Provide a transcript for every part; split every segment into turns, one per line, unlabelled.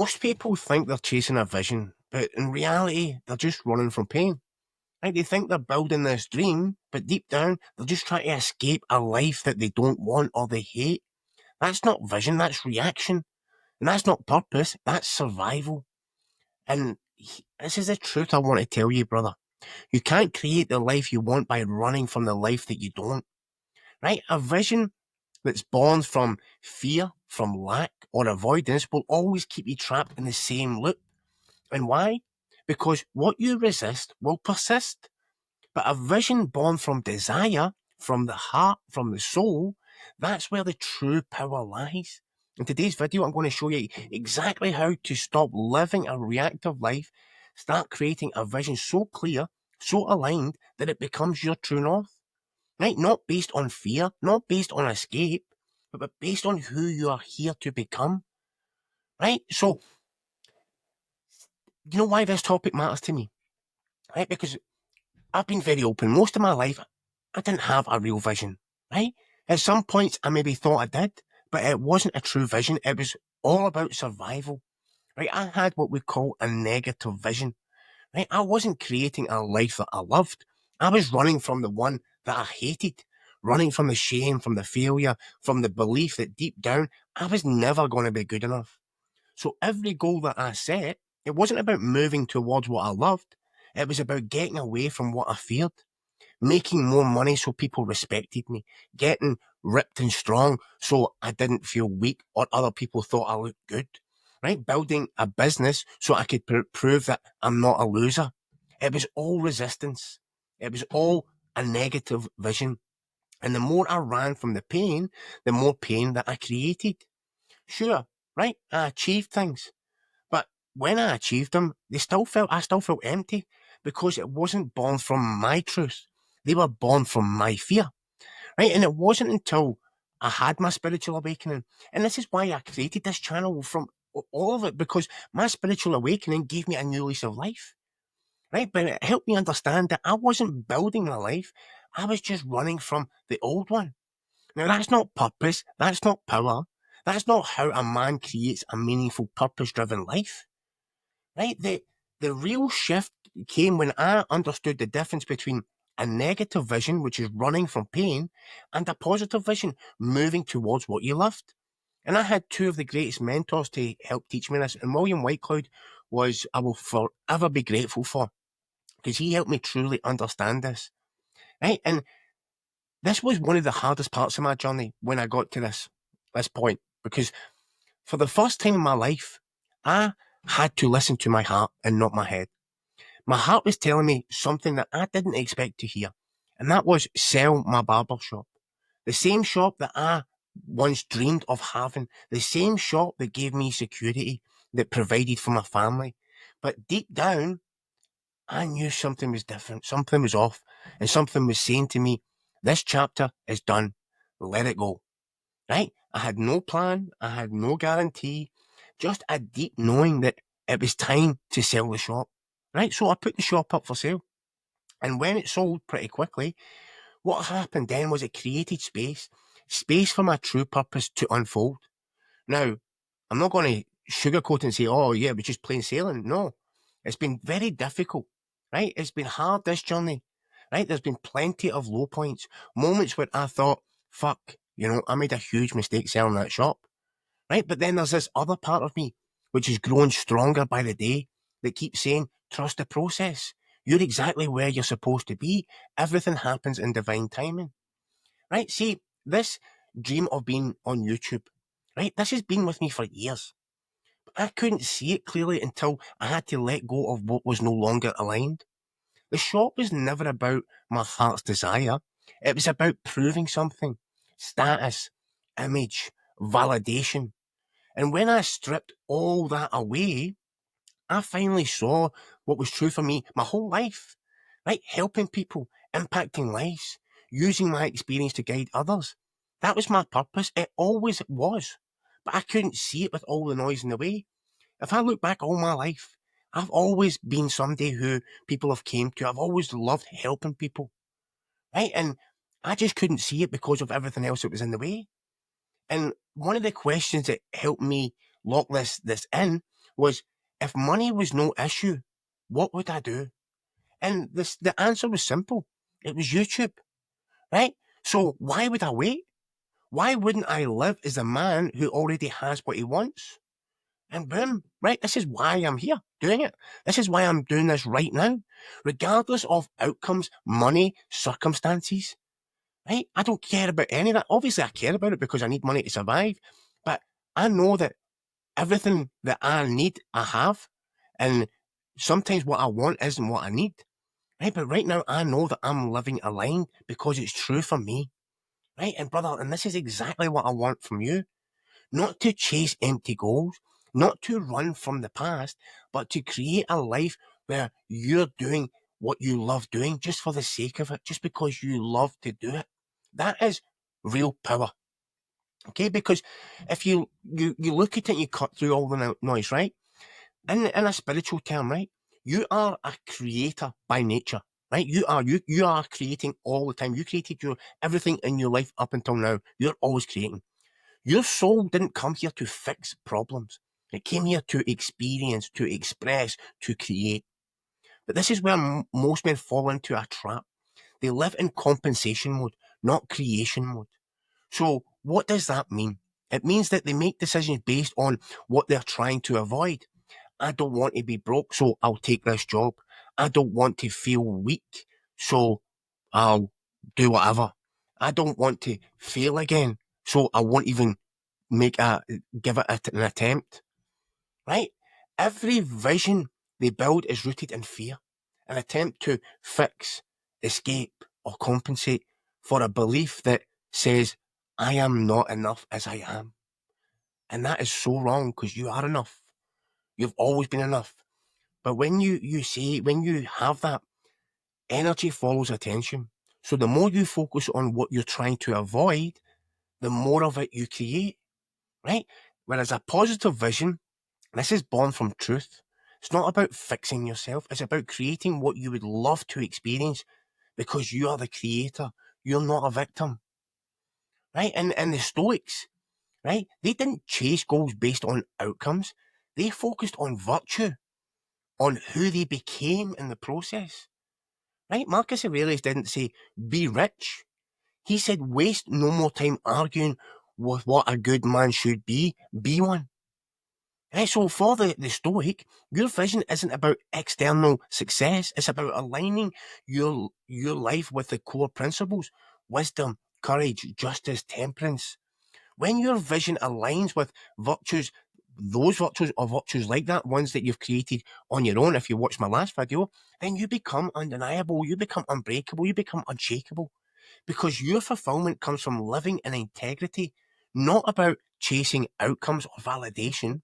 Most people think they're chasing a vision, but in reality, they're just running from pain. Like they think they're building this dream, but deep down, they're just trying to escape a life that they don't want or they hate. That's not vision, that's reaction. And that's not purpose, that's survival. And this is the truth I want to tell you, brother. You can't create the life you want by running from the life that you don't, right? A vision that's born from fear, from lack, or avoidance will always keep you trapped in the same loop. And why? Because what you resist will persist. But a vision born from desire, from the heart, from the soul, that's where the true power lies. In today's video, I'm going to show you exactly how to stop living a reactive life, start creating a vision so clear, so aligned, that it becomes your true north. Right? Not based on fear, not based on escape, but based on who you are here to become. Right? So, you know why this topic matters to me? Right? Because I've been very open. Most of my life, I didn't have a real vision, right? At some points, I maybe thought I did, but it wasn't a true vision. It was all about survival, right? I had what we call a negative vision, right? I wasn't creating a life that I loved. I was running from the one that I hated, running from the shame, from the failure, from the belief that deep down, I was never going to be good enough. So every goal that I set, it wasn't about moving towards what I loved. It was about getting away from what I feared, making more money so people respected me, getting ripped and strong so I didn't feel weak or other people thought I looked good, right? Building a business so I could prove that I'm not a loser. It was all resistance. It was all a negative vision. And the more I ran from the pain, the more pain that I created. Sure, right? I achieved things. But when I achieved them, I still felt empty because it wasn't born from my truth. They were born from my fear, right? And it wasn't until I had my spiritual awakening. And this is why I created this channel from all of it, because my spiritual awakening gave me a new lease of life, right? But it helped me understand that I wasn't building my life. I was just running from the old one. Now that's not purpose. That's not power. That's not how a man creates a meaningful, purpose-driven life. Right? The real shift came when I understood the difference between a negative vision, which is running from pain, and a positive vision, moving towards what you loved. And I had two of the greatest mentors to help teach me this, and William Whitecloud was I will forever be grateful for, because he helped me truly understand this. Right? And this was one of the hardest parts of my journey when I got to this point, because for the first time in my life, I had to listen to my heart and not my head. My heart was telling me something that I didn't expect to hear, and that was sell my barber shop. The same shop that I once dreamed of having, the same shop that gave me security, that provided for my family. But deep down, I knew something was different, something was off, and something was saying to me, this chapter is done, let it go. Right? I had no plan, I had no guarantee, just a deep knowing that it was time to sell the shop. Right? So I put the shop up for sale. And when it sold pretty quickly, what happened then was it created space for my true purpose to unfold. Now, I'm not going to sugarcoat and say, oh, yeah, it was just plain sailing. No, it's been very difficult, right? It's been hard, this journey, right? There's been plenty of low points, moments where I thought, fuck, I made a huge mistake selling that shop, right? But then there's this other part of me, which is growing stronger by the day, that keeps saying, trust the process. You're exactly where you're supposed to be. Everything happens in divine timing, right? See, this dream of being on YouTube, right? This has been with me for years. But I couldn't see it clearly until I had to let go of what was no longer aligned. The shop was never about my heart's desire. It was about proving something, status, image, validation. And when I stripped all that away, I finally saw what was true for me my whole life, right? Helping people, impacting lives, using my experience to guide others. That was my purpose. It always was. But I couldn't see it with all the noise in the way. If I look back all my life, I've always been somebody who people have came to. I've always loved helping people, right? And I just couldn't see it because of everything else that was in the way. And one of the questions that helped me lock this in was, if money was no issue, what would I do? And the answer was simple. It was YouTube, right? So why would I wait? Why wouldn't I live as a man who already has what he wants? And boom, right? This is why I'm here doing it. This is why I'm doing this right now. Regardless of outcomes, money, circumstances, right? I don't care about any of that. Obviously, I care about it because I need money to survive. But I know that everything that I need, I have. And sometimes what I want isn't what I need. Right? But right now, I know that I'm living aligned because it's true for me. Right? And brother, and this is exactly what I want from you. Not to chase empty goals, not to run from the past, but to create a life where you're doing what you love doing just for the sake of it, just because you love to do it. That is real power. Okay, because if you look at it and you cut through all the noise, right? In a spiritual term, right? You are a creator by nature, right? You are creating all the time. You created your everything in your life up until now. You're always creating. Your soul didn't come here to fix problems. It came here to experience, to express, to create. But this is where most men fall into a trap. They live in compensation mode, not creation mode. So what does that mean? It means that they make decisions based on what they're trying to avoid. I don't want to be broke, so I'll take this job. I don't want to feel weak, so I'll do whatever. I don't want to fail again, so I won't even give it an attempt. Right? Every vision they build is rooted in fear, an attempt to fix, escape, or compensate for a belief that says, I am not enough as I am. And that is so wrong because you are enough. You've always been enough. But when you have that, energy follows attention. So the more you focus on what you're trying to avoid, the more of it you create, right? Whereas a positive vision, this is born from truth. It's not about fixing yourself. It's about creating what you would love to experience because you are the creator. You're not a victim, right? And the Stoics, right? They didn't chase goals based on outcomes. They focused on virtue, on who they became in the process, right? Marcus Aurelius didn't say, be rich. He said, waste no more time arguing with what a good man should be one. Right, so for the Stoic, your vision isn't about external success. It's about aligning your life with the core principles: wisdom, courage, justice, temperance. When your vision aligns with virtues, those virtues or virtues like that, ones that you've created on your own, if you watch my last video, then you become undeniable, you become unbreakable, you become unshakable. Because your fulfillment comes from living in integrity, not about chasing outcomes or validation.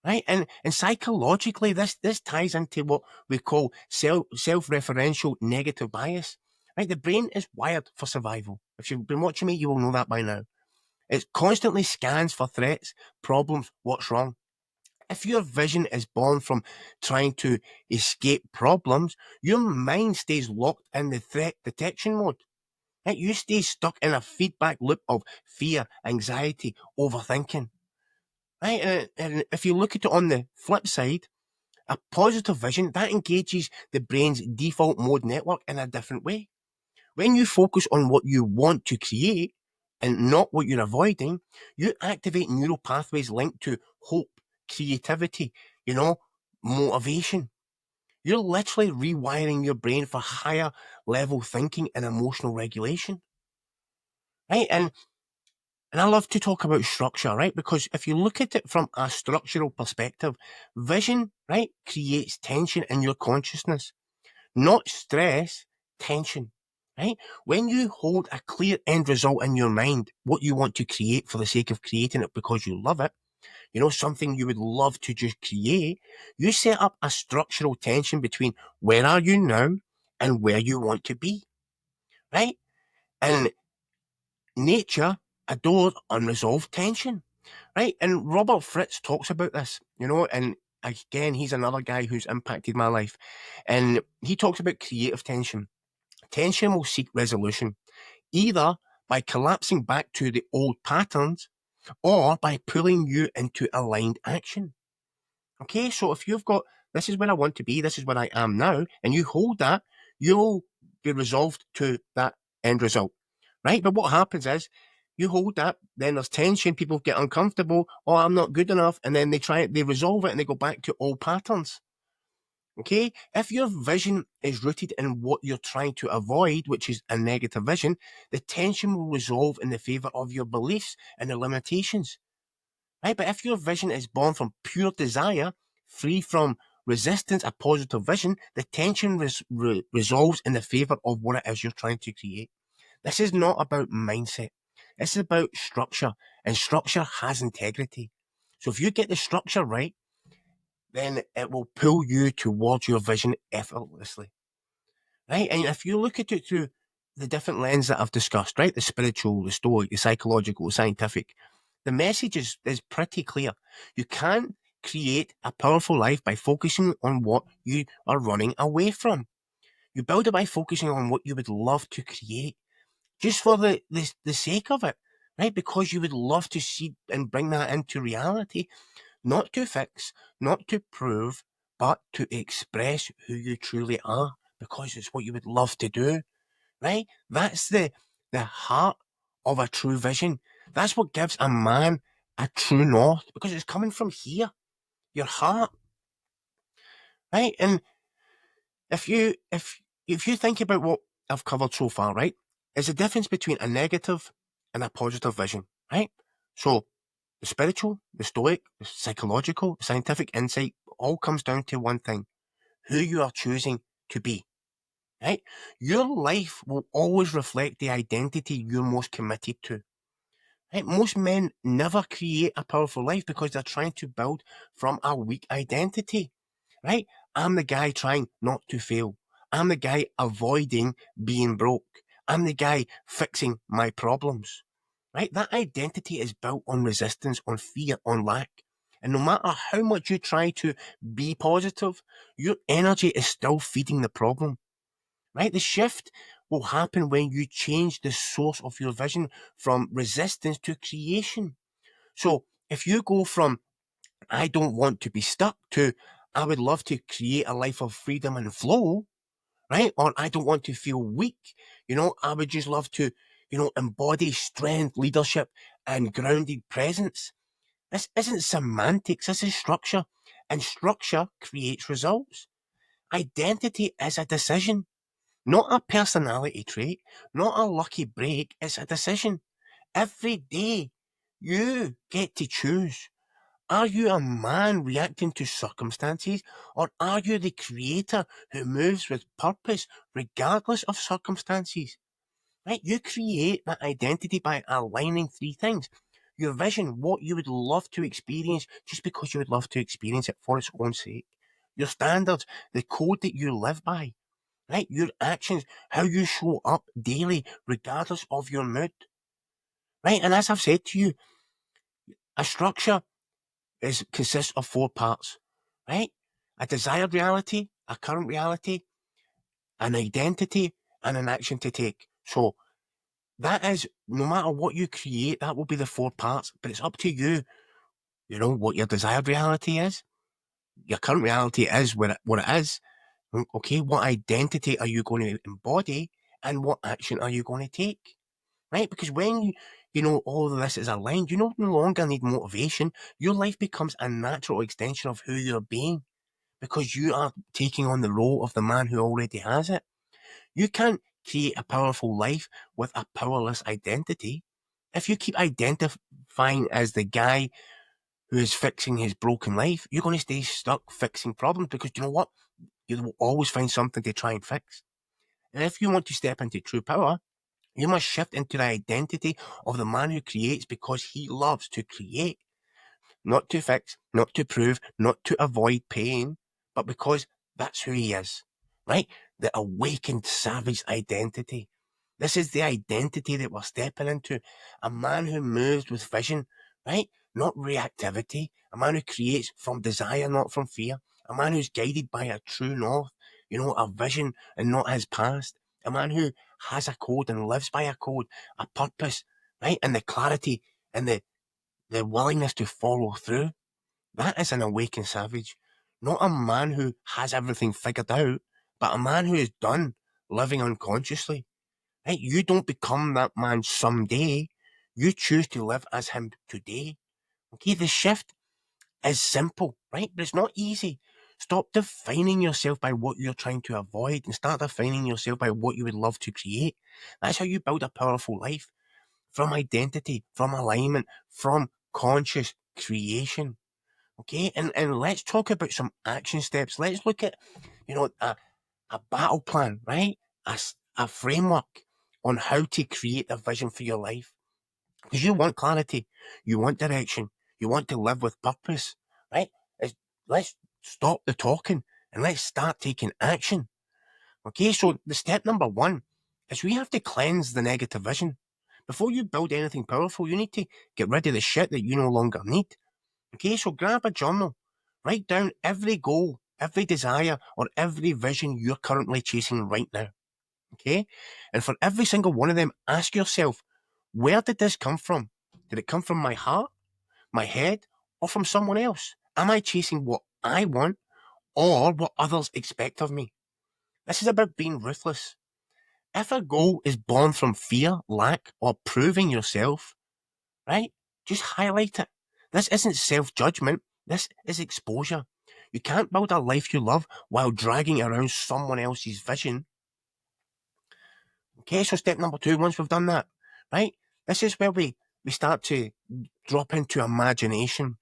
Right, and psychologically, this ties into what we call self-referential negative bias. Right, the brain is wired for survival. If you've been watching me, you will know that by now. It constantly scans for threats, problems, what's wrong. If your vision is born from trying to escape problems, your mind stays locked in the threat detection mode. Right, you stay stuck in a feedback loop of fear, anxiety, overthinking. Right, and if you look at it on the flip side, a positive vision that engages the brain's default mode network in a different way. When you focus on what you want to create and not what you're avoiding, you activate neural pathways linked to hope, creativity, motivation. You're literally rewiring your brain for higher level thinking and emotional regulation. Right? And I love to talk about structure, right? Because if you look at it from a structural perspective, vision, right, creates tension in your consciousness, not stress, tension, right? When you hold a clear end result in your mind, what you want to create for the sake of creating it because you love it, something you would love to just create, you set up a structural tension between where are you now and where you want to be, right? And nature adores unresolved tension, right? And Robert Fritz talks about this, and again, he's another guy who's impacted my life. And he talks about creative tension. Tension will seek resolution, either by collapsing back to the old patterns or by pulling you into aligned action. Okay, so if you've got, this is where I want to be, this is where I am now, and you hold that, you'll be resolved to that end result, right? But what happens is, you hold that, then there's tension, people get uncomfortable, oh, I'm not good enough, and then they resolve it and they go back to old patterns. Okay, if your vision is rooted in what you're trying to avoid, which is a negative vision, the tension will resolve in the favor of your beliefs and the limitations. Right? But if your vision is born from pure desire, free from resistance, a positive vision, the tension resolves in the favor of what it is you're trying to create. This is not about mindset. This is about structure, and structure has integrity. So if you get the structure right, then it will pull you towards your vision effortlessly. Right? And if you look at it through the different lens that I've discussed, right? The spiritual, the stoic, the psychological, the scientific, the message is pretty clear. You can't create a powerful life by focusing on what you are running away from. You build it by focusing on what you would love to create, just for the sake of it, right? Because you would love to see and bring that into reality, not to fix, not to prove, but to express who you truly are, because it's what you would love to do, right? That's the heart of a true vision. That's what gives a man a true north, because it's coming from here, your heart, right? And if you think about what I've covered so far, right, there's a difference between a negative and a positive vision, right? So the spiritual, the stoic, the psychological, the scientific insight all comes down to one thing: who you are choosing to be. Right? Your life will always reflect the identity you're most committed to. Right? Most men never create a powerful life because they're trying to build from a weak identity. Right? I'm the guy trying not to fail. I'm the guy avoiding being broke. I'm the guy fixing my problems. Right? That identity is built on resistance, on fear, on lack. And no matter how much you try to be positive, your energy is still feeding the problem. Right? The shift will happen when you change the source of your vision from resistance to creation. So if you go from, I don't want to be stuck, to, I would love to create a life of freedom and flow, right? Or I don't want to feel weak. I would just love to, embody strength, leadership, and grounded presence. This isn't semantics, this is structure. And structure creates results. Identity is a decision. Not a personality trait, not a lucky break, it's a decision. Every day, you get to choose. Are you a man reacting to circumstances, or are you the creator who moves with purpose regardless of circumstances? Right? You create that identity by aligning three things: your vision, what you would love to experience just because you would love to experience it for its own sake; your standards, the code that you live by; right? Your actions, how you show up daily, regardless of your mood, right? And as I've said to you, a structure consists of four parts, right? A desired reality, a current reality, an identity, and an action to take. So that is, no matter what you create, that will be the four parts, but it's up to you, what your desired reality is. Your current reality is what it is. Okay, what identity are you going to embody, and what action are you going to take? Right? Because when all of this is aligned, you no longer need motivation. Your life becomes a natural extension of who you're being, because you are taking on the role of the man who already has it. You can't create a powerful life with a powerless identity. If you keep identifying as the guy who is fixing his broken life, you're going to stay stuck fixing problems, because you know what? You will always find something to try and fix. And if you want to step into true power, you must shift into the identity of the man who creates because he loves to create, not to fix, not to prove, not to avoid pain, but because that's who he is, right? The awakened savage identity. This is the identity that we're stepping into. A man who moves with vision, right? Not reactivity. A man who creates from desire, not from fear. A man who's guided by a true north, a vision and not his past. A man who has a code and lives by a code, a purpose, right? And the clarity and the willingness to follow through. That is an awakened savage. Not a man who has everything figured out, but a man who is done living unconsciously. Right? You don't become that man someday. You choose to live as him today. Okay, the shift is simple, right? But it's not easy. Stop defining yourself by what you're trying to avoid and start defining yourself by what you would love to create. That's how you build a powerful life. From identity, from alignment, from conscious creation. Okay, and let's talk about some action steps. Let's look at, a battle plan, right? A framework on how to create a vision for your life. Because you want clarity, you want direction, you want to live with purpose, right? It's, let's stop the talking and let's start taking action. Okay, so the step number one is we have to cleanse the negative vision. Before you build anything powerful, you need to get rid of the shit that you no longer need. Okay, so grab a journal, write down every goal, every desire, or every vision you're currently chasing right now. Okay, and for every single one of them, ask yourself, where did this come from? Did it come from my heart, my head, or from someone else? Am I chasing what I want or what others expect of me? This is about being ruthless. If a goal is born from fear, lack, or proving yourself, right, just highlight it. This isn't self-judgment. This is exposure. You can't build a life you love while dragging around someone else's vision. Okay, so step number two, once we've done that, right, this is where we start to drop into imagination.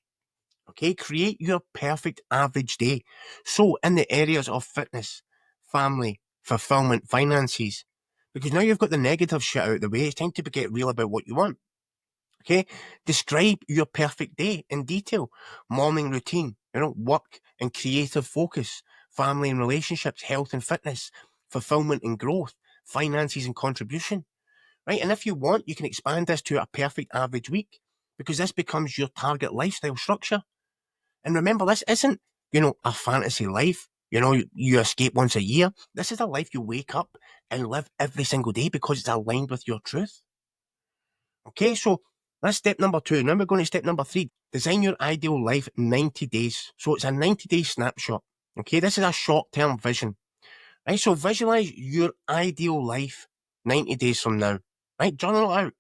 Okay, create your perfect average day. So, in the areas of fitness, family, fulfillment, finances, because now you've got the negative shit out of the way, it's time to get real about what you want. Okay, describe your perfect day in detail. Morning routine, work and creative focus, family and relationships, health and fitness, fulfillment and growth, finances and contribution. Right, and if you want, you can expand this to a perfect average week because this becomes your target lifestyle structure. And remember, this isn't, a fantasy life. You escape once a year. This is a life you wake up and live every single day because it's aligned with your truth. Okay, so that's step number two. Now we're going to step number three. Design your ideal life in 90 days. So it's a 90-day snapshot. Okay, this is a short-term vision. Right, so visualize your ideal life 90 days from now. Right, journal it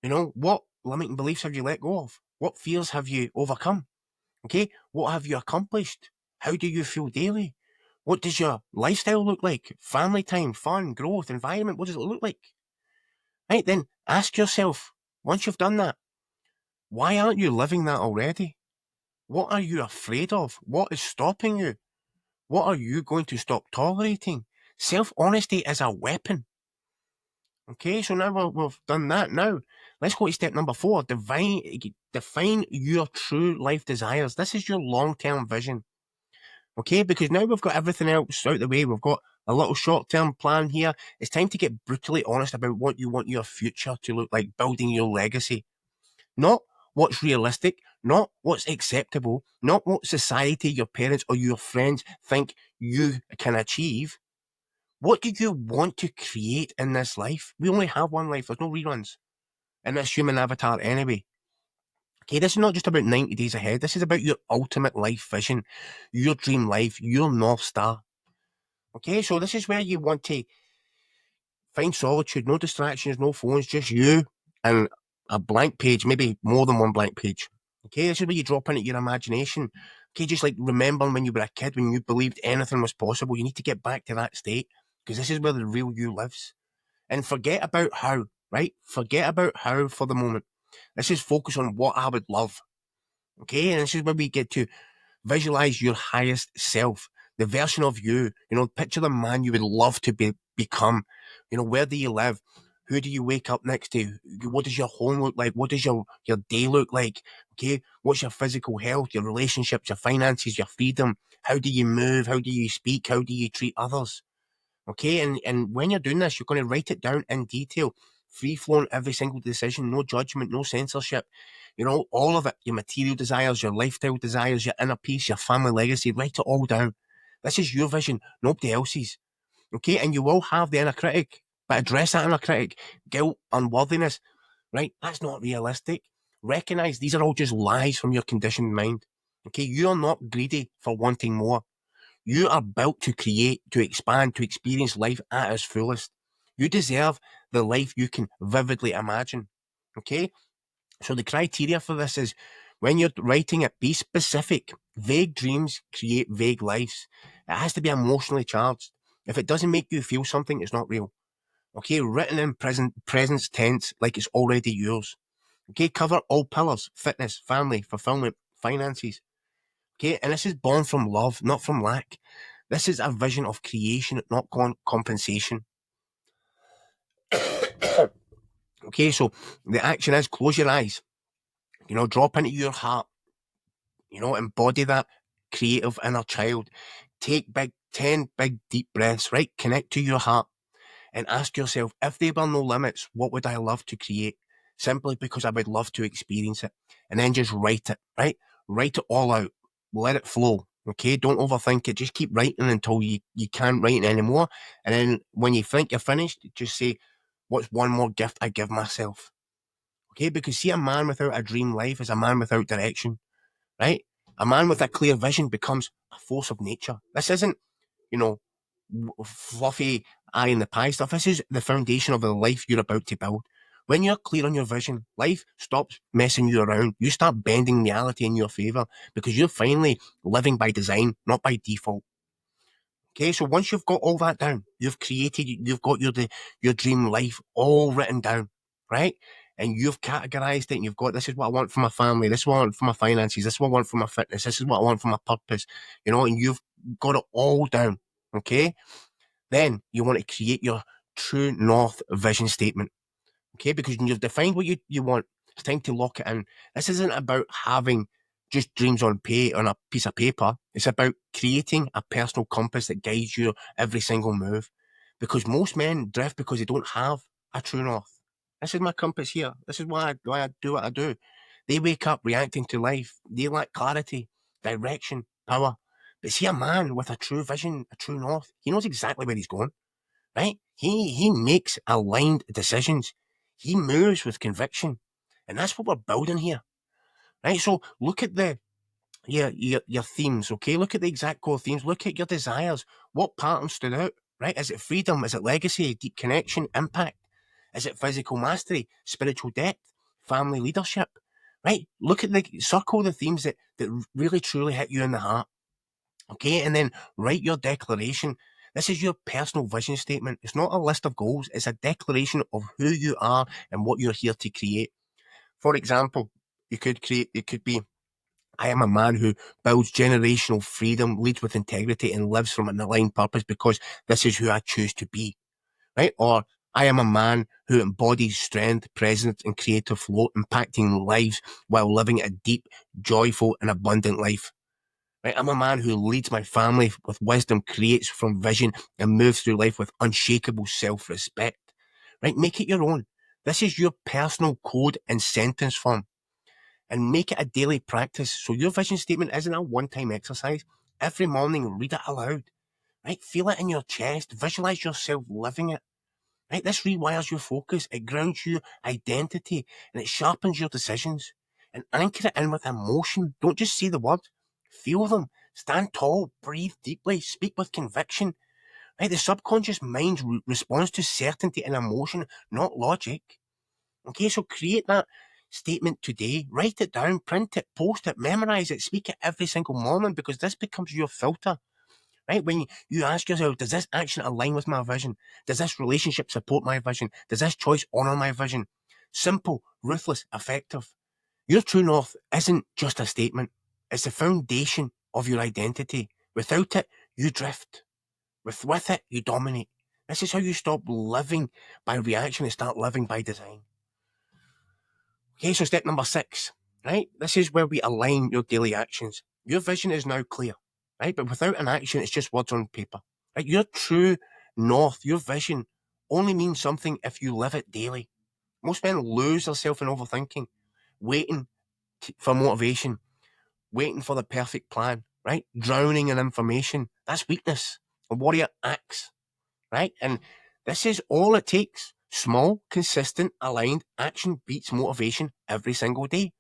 out. What limiting beliefs have you let go of? What fears have you overcome? Okay, what have you accomplished? How do you feel daily? What does your lifestyle look like? Family time, fun, growth, environment, what does it look like? Right, then ask yourself, once you've done that, why aren't you living that already? What are you afraid of? What is stopping you? What are you going to stop tolerating? Self-honesty is a weapon. Okay, so now we've done that. Now, let's go to step number four. Define your true life desires. This is your long-term vision. Okay, because now we've got everything else out the way. We've got a little short-term plan here. It's time to get brutally honest about what you want your future to look like, building your legacy. Not what's realistic, not what's acceptable, not what society, your parents, or your friends think you can achieve. What do you want to create in this life? We only have one life. There's no reruns in this human avatar anyway. Okay, this is not just about 90 days ahead. This is about your ultimate life vision, your dream life, your North Star. Okay, so this is where you want to find solitude, no distractions, no phones, just you and a blank page, maybe more than one blank page. Okay, this is where you drop into your imagination. Okay, just like remembering when you were a kid, when you believed anything was possible. You need to get back to that state because this is where the real you lives. And forget about how, right? Forget about how for the moment. This is focus on what I would love. Okay, and this is where we get to visualize your highest self, the version of you. Picture the man you would love to become. Where do you live? Who do you wake up next to? What does your home look like? What does your day look like? Okay, what's your physical health, your relationships, your finances, your freedom? How do you move? How do you speak? How do you treat others? Okay, and when you're doing this, you're going to write it down in detail, free flowing every single decision, no judgment, no censorship. All of it, your material desires, your lifestyle desires, your inner peace, your family legacy, write it all down. This is your vision, nobody else's. Okay, and you will have the inner critic, but address that inner critic, guilt, unworthiness, right? That's not realistic. Recognize these are all just lies from your conditioned mind. Okay, you are not greedy for wanting more. You are built to create, to expand, to experience life at its fullest. You deserve the life you can vividly imagine. Okay? So the criteria for this is when you're writing it, be specific. Vague dreams create vague lives. It has to be emotionally charged. If it doesn't make you feel something, it's not real. Okay, written in present tense like it's already yours. Okay, cover all pillars: fitness, family, fulfillment, finances. Okay, and this is born from love, not from lack. This is a vision of creation, not compensation. Okay, so the action is close your eyes, drop into your heart, embody that creative inner child. Take 10 big deep breaths, right? Connect to your heart and ask yourself, if there were no limits, what would I love to create? Simply because I would love to experience it. And then just write it, right? Write it all out. Let it flow. Okay, don't overthink it. Just keep writing until you can't write anymore. And then when you think you're finished, just say, what's one more gift I give myself? Okay, because see, a man without a dream life is a man without direction, right? A man with a clear vision becomes a force of nature. This isn't, you know, fluffy eye in the pie stuff. This is the foundation of the life you're about to build. When you're clear on your vision, life stops messing you around. You start bending reality in your favor because you're finally living by design, not by default. Okay, so once you've got all that down, you've got your dream life all written down, right? And you've categorized it and you've got, this is what I want for my family, this is what I want for my finances, this is what I want for my fitness, this is what I want for my purpose, and you've got it all down, okay? Then you want to create your true north vision statement. Okay, because when you've defined what you want, it's time to lock it in. This isn't about having just dreams on a piece of paper. It's about creating a personal compass that guides your every single move. Because most men drift because they don't have a true north. This is my compass here. This is why I do what I do. They wake up reacting to life. They lack clarity, direction, power. But see, a man with a true vision, a true north, he knows exactly where he's going, right? He makes aligned decisions. He moves with conviction, and that's what we're building here, right? So look at your themes, okay? Look at the exact core themes. Look at your desires. What patterns stood out, right? Is it freedom? Is it legacy? Deep connection? Impact? Is it physical mastery? Spiritual depth? Family leadership? Right? Look at the themes that really truly hit you in the heart. Okay, and then write your declaration. This is your personal vision statement. It's not a list of goals, it's a declaration of who you are and what you're here to create. For example, it could be, I am a man who builds generational freedom, leads with integrity, and lives from an aligned purpose because this is who I choose to be, right? Or I am a man who embodies strength, presence, and creative flow, impacting lives while living a deep, joyful, and abundant life. Right? I'm a man who leads my family with wisdom, creates from vision, and moves through life with unshakable self-respect. Right? Make it your own. This is your personal code in sentence form, and make it a daily practice. So your vision statement isn't a one-time exercise. Every morning, read it aloud. Right? Feel it in your chest. Visualize yourself living it. Right? This rewires your focus. It grounds your identity and it sharpens your decisions. And anchor it in with emotion. Don't just say the words. Feel them. Stand tall. Breathe deeply. Speak with conviction. Right? The subconscious mind responds to certainty and emotion, not logic. Okay, so create that statement today. Write it down. Print it. Post it. Memorize it. Speak it every single morning because this becomes your filter. Right? When you ask yourself, does this action align with my vision? Does this relationship support my vision? Does this choice honor my vision? Simple, ruthless, effective. Your true north isn't just a statement. It's the foundation of your identity. Without it, you drift. With it, you dominate. This is how you stop living by reaction and start living by design. Okay, so step number 6, right? This is where we align your daily actions. Your vision is now clear, right? But without an action, it's just words on paper. Right? Your true north, your vision, only means something if you live it daily. Most men lose themselves in overthinking, waiting for motivation, waiting for the perfect plan, right? Drowning in information. That's weakness. A warrior acts, right? And this is all it takes. Small, consistent, aligned action beats motivation every single day.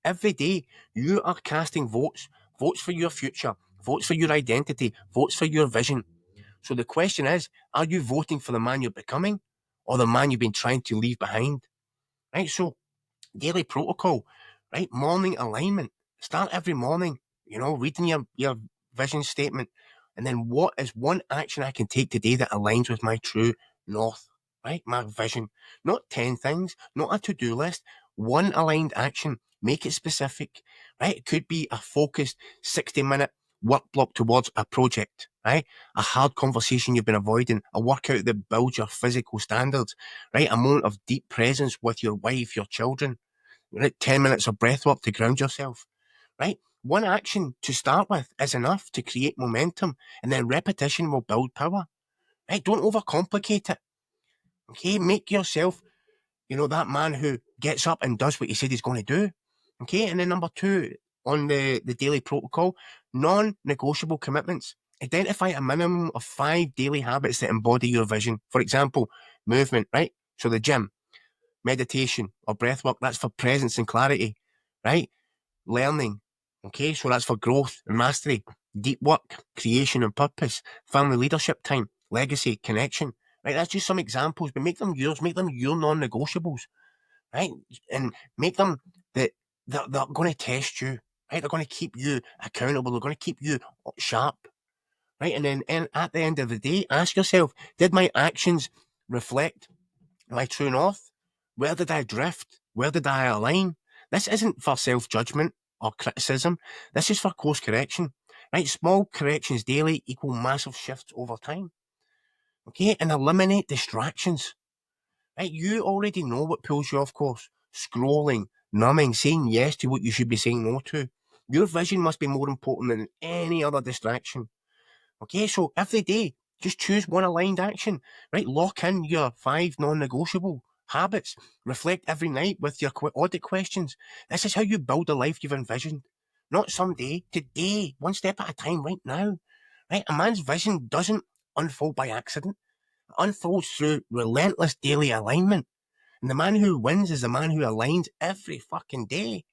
Every day, you are casting votes votes for your future, votes for your identity, votes for your vision. So the question is, are you voting for the man you're becoming or the man you've been trying to leave behind? Right? So daily protocol, right? Morning alignment. Start every morning, reading your vision statement. And then what is one action I can take today that aligns with my true north, right? My vision. Not 10 things, not a to-do list. One aligned action. Make it specific, right? It could be a focused 60-minute work block towards a project, right? A hard conversation you've been avoiding, a workout that builds your physical standards, right? A moment of deep presence with your wife, your children, right? 10 minutes of breath work to ground yourself, right? One action to start with is enough to create momentum, and then repetition will build power, right? Don't overcomplicate it, okay? Make yourself, that man who gets up and does what he said he's going to do, okay? And then number two on the daily protocol, non-negotiable commitments. Identify a minimum of 5 daily habits that embody your vision. For example, movement, right? So the gym, meditation or breath work, that's for presence and clarity, right? Learning, okay, so that's for growth and mastery. Deep work, creation and purpose. Family leadership time, legacy, connection, right? That's just some examples, but make them yours, make them your non-negotiables, right? And make them that they're going to test you, right? They're going to keep you accountable, they're going to keep you sharp, right? And then at the end of the day, ask yourself, did my actions reflect my true north? Where did I drift? Where did I align? This isn't for self-judgment or criticism. This is for course correction. Right? Small corrections daily equal massive shifts over time. Okay? And eliminate distractions. Right? You already know what pulls you off course. Scrolling, numbing, saying yes to what you should be saying no to. Your vision must be more important than any other distraction. Okay, so every day, just choose one aligned action, right? Lock in your 5 non-negotiable habits. Reflect every night with your audit questions. This is how you build the life you've envisioned. Not someday, today, one step at a time, right now. Right? A man's vision doesn't unfold by accident. It unfolds through relentless daily alignment. And the man who wins is the man who aligns every fucking day.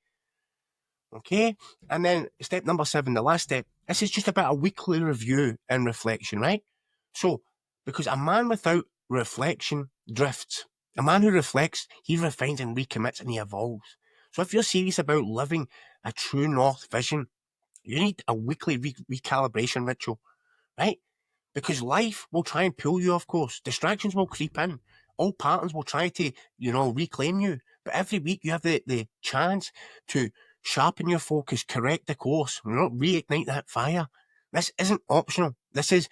Okay. And then step number 7, the last step, this is just about a weekly review and reflection, right? So, because a man without reflection drifts. A man who reflects, he refines and recommits and he evolves. So, if you're serious about living a true north vision, you need a weekly recalibration ritual, right? Because life will try and pull you off course. Distractions will creep in. Old patterns will try to, reclaim you. But every week you have the chance to sharpen your focus, correct the course, reignite that fire. This isn't optional. This is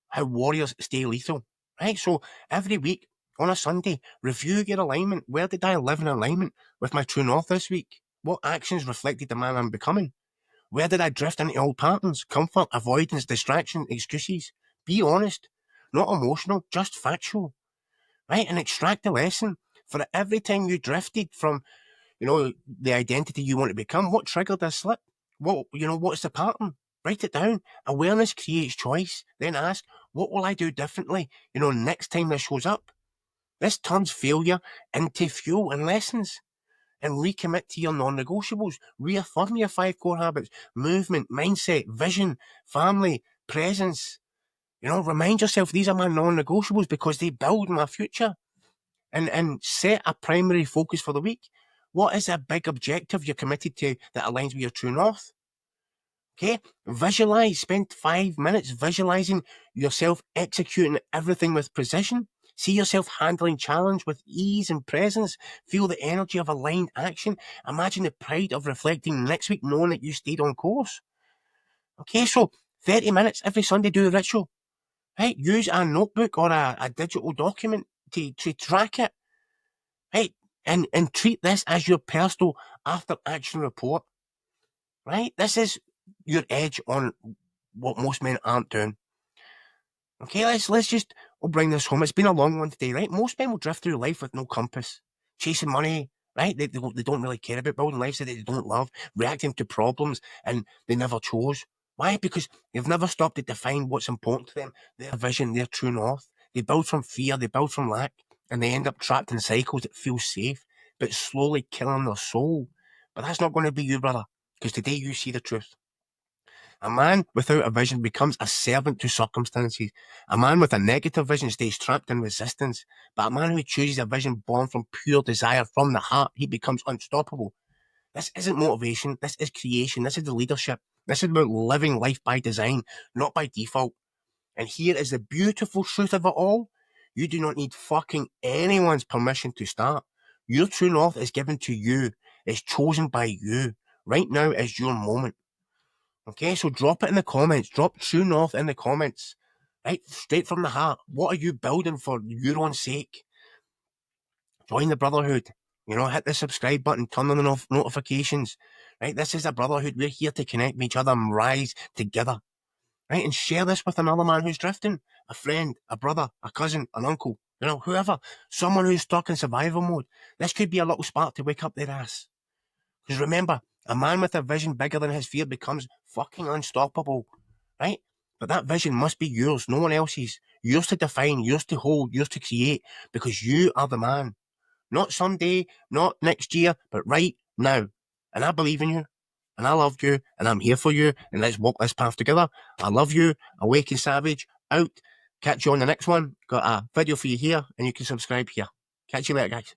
how warriors stay lethal, right? So every week on a Sunday, review your alignment. Where did I live in alignment with my true north this week? What actions reflected the man I'm becoming? Where did I drift into old patterns? Comfort, avoidance, distraction, excuses? Be honest, not emotional, just factual, right? And extract the lesson. For every time you drifted from, the identity you want to become, what triggered this slip? What's the pattern? Write it down. Awareness creates choice. Then ask, what will I do differently, next time this shows up? This turns failure into fuel and lessons. And recommit to your non-negotiables. Reaffirm your 5 core habits: movement, mindset, vision, family, presence. Remind yourself these are my non-negotiables because they build my future. And set a primary focus for the week. What is a big objective you're committed to that aligns with your true north? Okay, visualize. Spend 5 minutes visualizing yourself executing everything with precision. See yourself handling challenge with ease and presence. Feel the energy of aligned action. Imagine the pride of reflecting next week knowing that you stayed on course. Okay, so 30 minutes every Sunday, do the ritual. Right? Use a notebook or a digital document to track it. Right? And treat this as your personal after action report. Right? This is your edge on what most men aren't doing. Okay, let's just we'll bring this home. It's been a long one today, right? Most men will drift through life with no compass, chasing money, right? They don't really care about building lives that they don't love, reacting to problems and they never chose. Why? Because they've never stopped to define what's important to them, their vision, their true north. They build from fear, they build from lack, and they end up trapped in cycles that feel safe, but slowly killing their soul. But that's not going to be you, brother, because today you see the truth. A man without a vision becomes a servant to circumstances. A man with a negative vision stays trapped in resistance. But a man who chooses a vision born from pure desire from the heart, he becomes unstoppable. This isn't motivation. This is creation. This is the leadership. This is about living life by design, not by default. And here is the beautiful truth of it all. You do not need fucking anyone's permission to start. Your true north is given to you. It's chosen by you. Right now is your moment. Okay, so drop it in the comments. Drop true north in the comments. Right, straight from the heart. What are you building for your own sake? Join the brotherhood. Hit the subscribe button, turn on the notifications. Right, this is a brotherhood. We're here to connect with each other and rise together. Right, and share this with another man who's drifting. A friend, a brother, a cousin, an uncle. Whoever. Someone who's stuck in survival mode. This could be a little spark to wake up their ass. Because remember, a man with a vision bigger than his fear becomes fucking unstoppable, right? But that vision must be yours, no one else's. Yours to define, yours to hold, yours to create, because you are the man. Not someday, not next year, but right now. And I believe in you, and I love you, and I'm here for you, and let's walk this path together. I love you. Awaken Savage, out. Catch you on the next one. Got a video for you here, and you can subscribe here. Catch you later, guys.